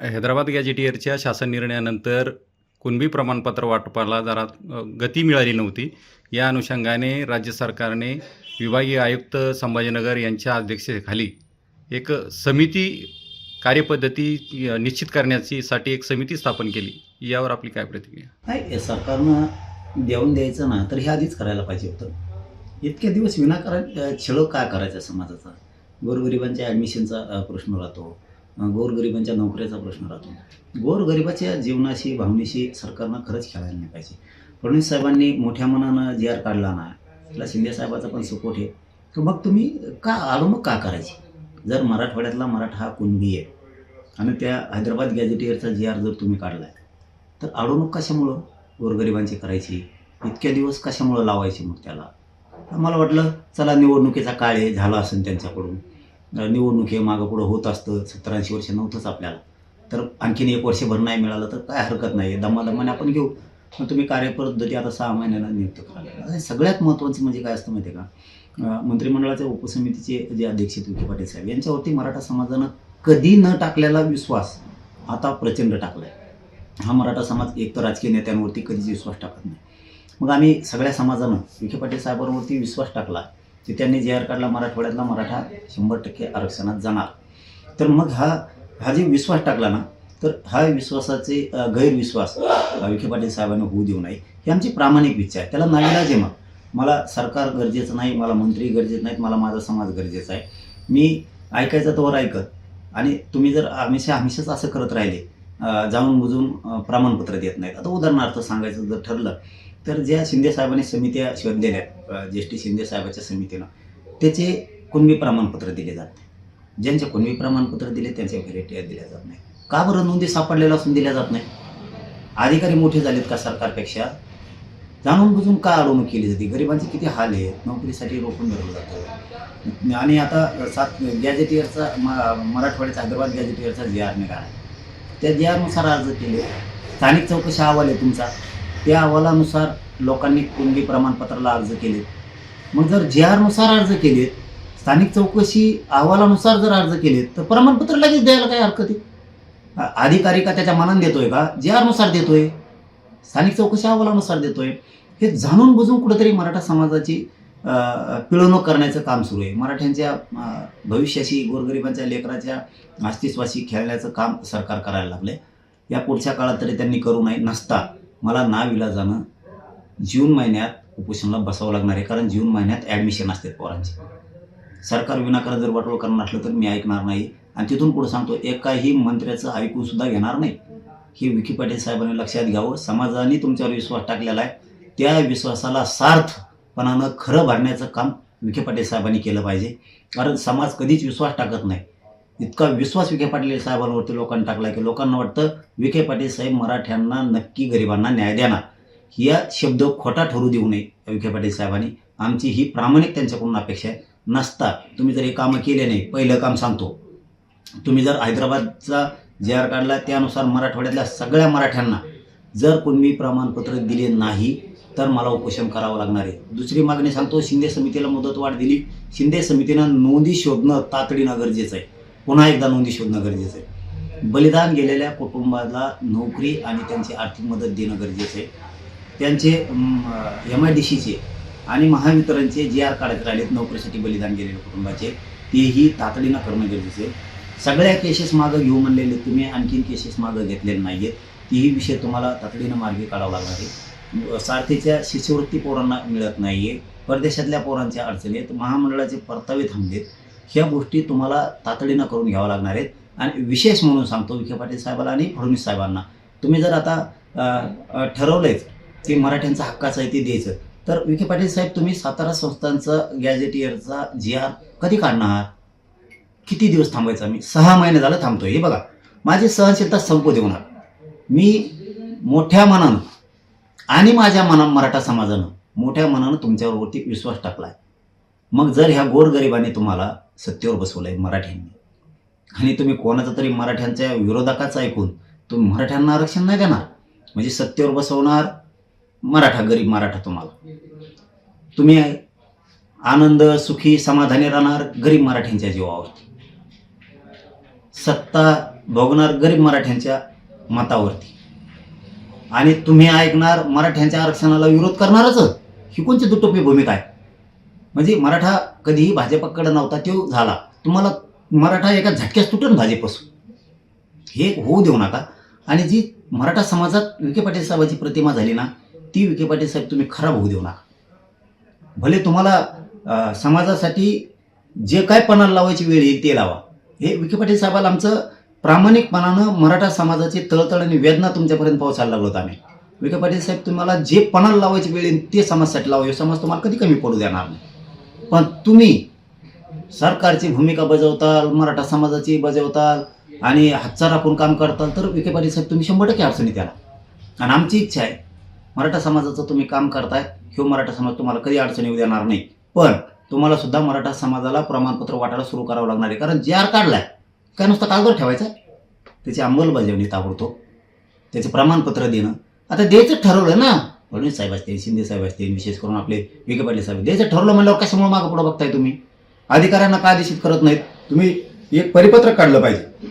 हैदराबाद गॅझेटियरच्या शासन निर्णयानंतर कुणबी प्रमाणपत्र वाटपाला जरा गती मिळाली नव्हती. या अनुषंगाने राज्य सरकारने विभागीय आयुक्त संभाजीनगर यांच्या अध्यक्षतेखाली एक समिती कार्यपद्धती निश्चित करण्यासाठी एक समिती स्थापन केली. यावर आपली काय प्रतिक्रिया? नाही, सरकारनं देऊन द्यायचं ना तर हे आधीच करायला पाहिजे होतं. इतके दिवस विनाकारण छळ काय करायचा समाजाचा? गोरगरिबांच्या ॲडमिशनचा प्रश्न राहतो, गोरगरिबांच्या नोकऱ्याचा प्रश्न राहतो. गोरगरिबाच्या जीवनाशी भावनेशी सरकारनं खरंच खेळायला नाही पाहिजे. फडणवीस साहेबांनी मोठ्या मनानं जी आर काढला ना, त्याला शिंदे साहेबाचा पण सपोर्ट आहे. तर मग तुम्ही का अडवणूक का करायची? जर मराठवाड्यातला मराठा हा कुणबी आहे आणि त्या हैदराबाद गॅझेटियरचा जी आर जर तुम्ही काढला आहे, तर अडवणूक कशामुळं गोरगरिबांची करायची? इतक्या दिवस कशामुळं लावायची मग त्याला? मला वाटलं चला निवडणुकीचा काळ आहे, झाला असेल त्यांच्याकडून. निवडणूक हे मागं पुढं होत असतं, 70-80 वर्ष नव्हतंच आपल्याला. तर आणखीन 1 वर्षभर नाही मिळालं तर काय हरकत नाही आहे, दमादमाने आपण घेऊ. मग तुम्ही कार्यपद्धती आता 6 महिन्याला नियुक्त करायला. सगळ्यात महत्त्वाचं म्हणजे काय असतं माहिती आहे का? मंत्रिमंडळाच्या उपसमितीचे जे अध्यक्ष विखे पाटील साहेब यांच्यावरती मराठा समाजानं कधी न टाकलेला विश्वास आता प्रचंड टाकला आहे. हा मराठा समाज एकतर राजकीय नेत्यांवरती कधीच विश्वास टाकत नाही. मग आम्ही सगळ्या समाजानं विखे पाटील साहेबांवरती विश्वास टाकला की त्यांनी जे आर काढला, मराठवाड्यातला मराठा 100% आरक्षणात जाणार. तर मग हा जे विश्वास टाकला ना, तर हा विश्वासाचे गैरविश्वास विखे पाटील साहेबांनी होऊ देऊ नये ही आमची प्रामाणिक इच्छा आहे. त्याला नाईलाज आहे. मग मला सरकार गरजेचं नाही, मला मंत्री गरजेचं नाहीत, मला माझा समाज गरजेचा आहे. मी ऐकायचं तोवर ऐकत आणि तुम्ही जर हमेशाच असं करत राहिले, जाणून बुजून प्रमाणपत्र देत नाहीत. आता उदाहरणार्थ सांगायचं जर ठरलं तर ज्या शिंदे साहेबांनी समित्या शोधलेल्या आहेत, ज्येष्ठ शिंदे साहेबाच्या समितीनं, त्याचे कुणबी प्रमाणपत्र दिले जात नाही. ज्यांचे कुणबी प्रमाणपत्र दिले त्यांच्या व्हेरिटी दिल्या जात नाही. का बरं? नोंदी सापडलेला असून दिल्या जात नाही? अधिकारी मोठे झालेत का सरकारपेक्षा? जाणून बुजून का अडवणूक केली जाते? गरिबांचे किती हाल आहेत, नोकरीसाठी रोखून धरलं जातं. आणि आता गॅझेटियरचा मराठवाड्याचा हैदराबाद गॅझेटियरचा जी आर निघाला, त्या जी आरनुसार अर्ज केले. स्थानिक चौकशी अहवाल आहे तुमचा, त्या अहवालानुसार लोकांनी कुणबी प्रमाणपत्राला अर्ज केले. मग जर जी आरनुसार अर्ज केलेत, स्थानिक चौकशी अहवालानुसार जर अर्ज केलेत, तर प्रमाणपत्र लगेच द्यायला काय हरकत आहे? अधिकारी का त्याच्या मनाने देतोय का? जी आरनुसार देतोय, स्थानिक चौकशी अहवालानुसार देतोय. हे जाणून बुजून कुठेतरी मराठा समाजाची पिळवणूक करण्याचं काम सुरू आहे. मराठ्यांच्या भविष्याशी, गोरगरिबांच्या लेकराच्या अस्तित्वाशी खेळण्याचं काम सरकार करायला लागले. या पुढच्या काळात तरी त्यांनी करू नये. नसता मला नाविलाजानं जून महिन्यात उपोषणाला बसावं लागणार आहे, कारण जून महिन्यात ॲडमिशन असतात पोरांची. सरकार विनाकारण जर वाटोळ करणार असलं तर मी ऐकणार नाही. आणि तिथून पुढे सांगतो, एकाही मंत्र्याचं ऐकून सुद्धा घेणार नाही. हे विखे पाटील साहेबांनी लक्षात घ्यावं. समाजाने तुमच्यावर विश्वास टाकलेला आहे, त्या विश्वासाला सार्थपणानं खरं भरण्याचं काम विखे पाटील साहेबांनी केलं पाहिजे. कारण समाज कधीच विश्वास टाकत नाही. इतका विश्वास विखे पाटील साहेबांवरती लोकांनी टाकला की लोकांना वाटतं विखे पाटील साहेब मराठ्यांना नक्की गरिबांना न्याय देणार. या शब्द खोटा ठरू देऊ नये विखे पाटील साहेबांनी. आमची ही प्रामाणिक त्यांच्याकडून अपेक्षा आहे. नसता तुम्ही जर हे कामं केले नाही, पहिलं काम सांगतो, तुम्ही जर हैदराबादचा जे आर काढला त्यानुसार मराठवाड्यातल्या सगळ्या मराठ्यांना जर कुणबी प्रमाणपत्र दिले नाही तर मला उपोषण करावं लागणार आहे. दुसरी मागणी सांगतो, शिंदे समितीला मुदतवाढ दिली. शिंदे समितीनं नोंदी शोधणं तातडीनं गरजेचं आहे. पुन्हा एकदा नोंदी शोधणं गरजेचं आहे. बलिदान गेलेल्या कुटुंबाला नोकरी आणि त्यांची आर्थिक मदत देणं गरजेचं आहे. त्यांचे MIDCचे आणि महावितरणचे जे आर काढत राहिलेत नोकरीसाठी बलिदान गेलेल्या कुटुंबाचे, तेही तातडीनं करणं गरजेचं आहे. सगळ्या केसेस मागं घेऊ म्हणलेले तुम्ही, आणखीन केसेस मागं घेतलेले नाही आहेत. तीही विषय तुम्हाला तातडीनं मार्गी काढावा लागणार आहे. सारथीच्या शिष्यवृत्ती पोरांना मिळत नाही आहे, परदेशातल्या पोरांच्या अडचणी आहेत, महामंडळाचे परतावे थांबलेत. ह्या गोष्टी तुम्हाला तातडीनं करून घ्यावं लागणार आहेत. आणि विशेष म्हणून सांगतो विखे पाटील साहेबाला आणि फडणवीस साहेबांना, तुम्ही जर आता ठरवलंच की मराठ्यांचा हक्काचं आहे ते द्यायचं, तर विखे पाटील साहेब तुम्ही सातारा संस्थांचा गॅझेटियरचा जी आर कधी काढणार? किती दिवस थांबायचा? मी 6 महिने झालं थांबतोय. हे बघा, माझी सहनशीलता संपू देऊ नका. मी मोठ्या मनानं आणि माझ्या मराठा समाजानं मोठ्या मनानं तुमच्यावरती विश्वास टाकला आहे. मग जर ह्या गोरगरिबाने तुम्हाला सत्तेवर बसवलं आहे मराठ्यांनी, आणि तुम्ही कोणाचा तरी मराठ्यांच्या विरोधकाचं ऐकून तुम्ही मराठ्यांना आरक्षण नाही देणार, म्हणजे सत्तेवर बसवणार मराठा, गरीब मराठा तुम्हाला, तुम्ही आनंद सुखी समाधानी राहणार गरीब मराठ्यांच्या जीवावरती. सत्ता भोगणार गरीब मराठ्यांच्या मतावरती आणि तुम्ही ऐकणार मराठ्यांच्या आरक्षणाला विरोध करणारच. ही कोणती दुटोपी भूमिका आहे? म्हणजे मराठा कधीही भाजपकडे नव्हता, तो झाला. तुम्हाला मराठा एका झटक्यास तुटून भाजपपासून हे होऊ देऊ नका. आणि जी मराठा समाजात विखे पाटील साहेबांची प्रतिमा झाली ना, ती विखे पाटील साहेब तुम्ही खराब होऊ देऊ नका. भले तुम्हाला समाजासाठी जे काय पणाला लावायची वेळ येईल ते लावा. हे विखे पाटील साहेबाला आमचं प्रामाणिकपणानं मराठा समाजाची तळतळ आणि वेदना तुमच्यापर्यंत पोहोचायला लागलो होतो आम्ही. विखे पाटील साहेब तुम्हाला जे पणाला लावायची वेळ येईल ते समाजासाठी लावा. हे समाज तुम्हाला कधी कमी पडू देणार नाही. पण तुम्ही सरकारची भूमिका बजावताल, मराठा समाजाची बजावताल आणि हातचा राखून काम करताल तर विखे पाटील साहेब तुम्ही 100% अडचणीत याला. आणि आमची इच्छा आहे मराठा समाजाचं तुम्ही काम करताय, ह्यो मराठा समाज तुम्हाला कधी अडचणी येऊ देणार नाही. पण तुम्हाला सुद्धा मराठा समाजाला प्रमाणपत्र वाटायला सुरू करावं लागणार आहे. कारण जे आर काढलाय काय नुसतं कागदावर ठेवायचा, त्याची अंमलबजावणी ताबडतोब, त्याचे प्रमाणपत्र देणं. आता द्यायचं ठरवलं ना, फडणवीस साहेब असतील, शिंदे साहेब असतील, विशेष करून आपले विखे पाटील साहेब, द्यायचं ठरवलं म्हणल्यावर कशामुळे मागं पुढं बघताय तुम्ही? अधिकाऱ्यांना का आदेशित करत नाहीत? तुम्ही एक परिपत्रक काढलं पाहिजे.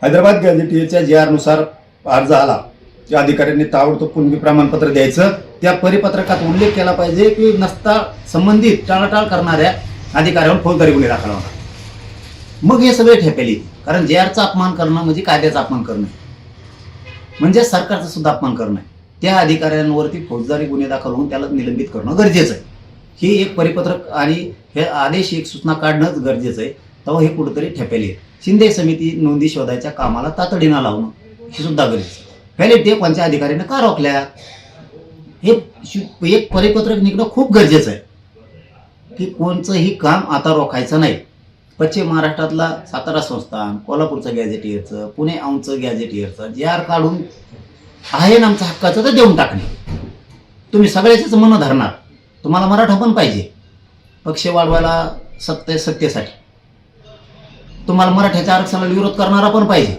हैदराबाद गॅझेटियरच्या जे आरनुसार अर्ज आला त्या अधिकाऱ्यांनी ताबडतोब कुणबी प्रमाणपत्र द्यायचं. त्या परिपत्रकात उल्लेख केला पाहिजे की नसता संबंधित टाळाटाळ करणाऱ्या अधिकाऱ्यावर फौजदारी गुन्हे दाखल होणार. मग हे सगळे ठेपेली. कारण जे आरचा अपमान करणं म्हणजे कायद्याचा अपमान करणं, म्हणजे सरकारचा सुद्धा अपमान करणं. त्या अधिकाऱ्यांवरती फौजदारी गुन्हे दाखल होऊन त्याला निलंबित करणं गरजेचं आहे. हे एक परिपत्रक आणि हे आदेश एक सूचना काढणंच गरजेचं आहे. तेव्हा हे कुठंतरी ठेपेली. शिंदे समिती नोंदी शोधायच्या कामाला तातडीनं लावणं हे सुद्धा गरजेचं. पहिले ते कोणत्या अधिकाऱ्याने का रोखल्या? हे एक परिपत्रक निघणं खूप गरजेचं आहे की कोणचंही काम आता रोखायचं नाही. पश्चिम महाराष्ट्रातला सातारा संस्थान, कोल्हापूरचं गॅझेटियरचं, पुणे औंधचं गॅझेटियरचं जे आर काढून आहे ना आमचं हक्काचं तर देऊन टाकणे. तुम्ही सगळ्याचेच मनं धरणार. तुम्हाला मराठा पण पाहिजे पक्ष वाढवायला, सत्तेसाठी. तुम्हाला मराठ्याच्या आरक्षणाला विरोध करणारा पण पाहिजे.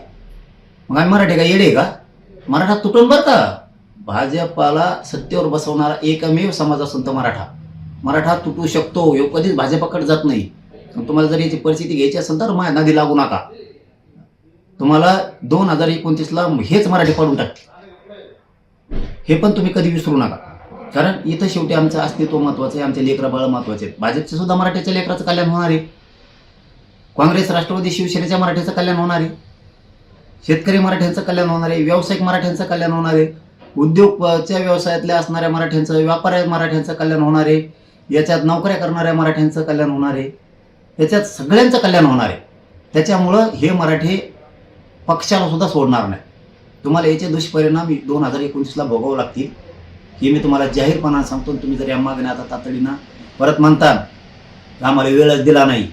मग आम्ही मराठी का येडे का? मराठा तुटून बरं का. भाजपाला सत्तेवर बसवणारा एकमेव समाज असून तर मराठा तुटू शकतो. ह्यो कधीच भाजपाकडे जात नाही. तुम्हाला जर याची परिस्थिती घ्यायची असेल तर माझ्या नादी लागू नका. तुम्हाला 2029ला हेच मराठी पाडून टाकते. हे पण तुम्ही कधी विसरू नका. कारण इथं शेवटी आमचं अस्तित्व महत्वाचं आहे, आमचे लेकरं बाळ महत्वाचे आहेत. भाजपचे सुद्धा मराठ्याच्या लेकराचं कल्याण होणार आहे. काँग्रेस, राष्ट्रवादी, शिवसेनेच्या मराठ्याचं कल्याण होणार आहे. शेतकरी मराठ्यांचं कल्याण होणार आहे. व्यावसायिक मराठ्यांचं कल्याण होणार आहे. उद्योगच्या व्यवसायातल्या असणाऱ्या मराठ्यांचं, व्यापाऱ्या मराठ्यांचं कल्याण होणार आहे. याच्यात नोकऱ्या करणाऱ्या मराठ्यांचं कल्याण होणार आहे. याच्यात सगळ्यांचं कल्याण होणार आहे. त्याच्यामुळं हे मराठी पक्षाला सुद्धा सोडणार नाही. तुम्हाला याचे दुष्परिणाम 2029ला भोगावं लागतील हे मी तुम्हाला जाहीरपणाने सांगतो. तुम्ही जर या मागण्या आता तातडीनं परत म्हणता, आम्हाला वेळच दिला नाही.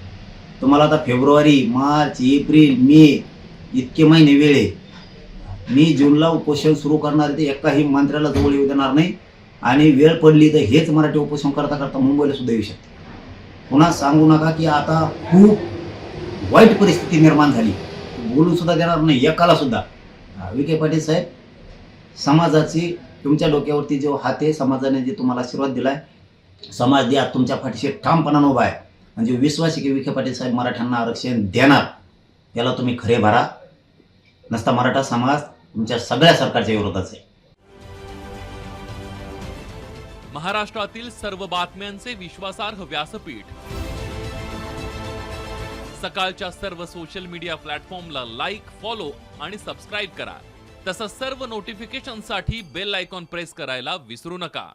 तुम्हाला आता फेब्रुवारी, मार्च, एप्रिल, मे इतके महिने वेळ आहे. मी जूनला उपोषण सुरू करणार ते एकाही मंत्र्याला जवळ येऊ देणार नाही. आणि वेळ पडली तर हेच मराठी उपोषण करता करता मुंबईला सुद्धा येऊ शकते. पुन्हा सांगू नका की आता खूप वाईट परिस्थिती निर्माण झाली, बोलून सुद्धा देणार नाही एकाला सुद्धा. विखे पाटील साहेब, समाजाची तुमच्या डोक्यावरती जो हात आहे, समाजाने जे तुम्हाला आशीर्वाद दिलाय, समाज द्या तुमच्या पाठीशी ठामपणानं उभा आहे. म्हणजे विश्वास आहे की विखे पाटील साहेब मराठ्यांना आरक्षण देणार. याला तुम्ही खरे भरा. नसता मराठा समाज तुमच्या सगळ्या सरकारच्या विरोधात आहे. महाराष्ट्रातील सर्व बातम्यांचे विश्वासार्ह व्यासपीठ, सकाळच्या सर्व सोशल मीडिया प्लॅटफॉर्मला लाईक, फॉलो आणि सबस्क्राईब करा. तसंच सर्व नोटिफिकेशनसाठी बेल आयकॉन प्रेस करायला विसरू नका.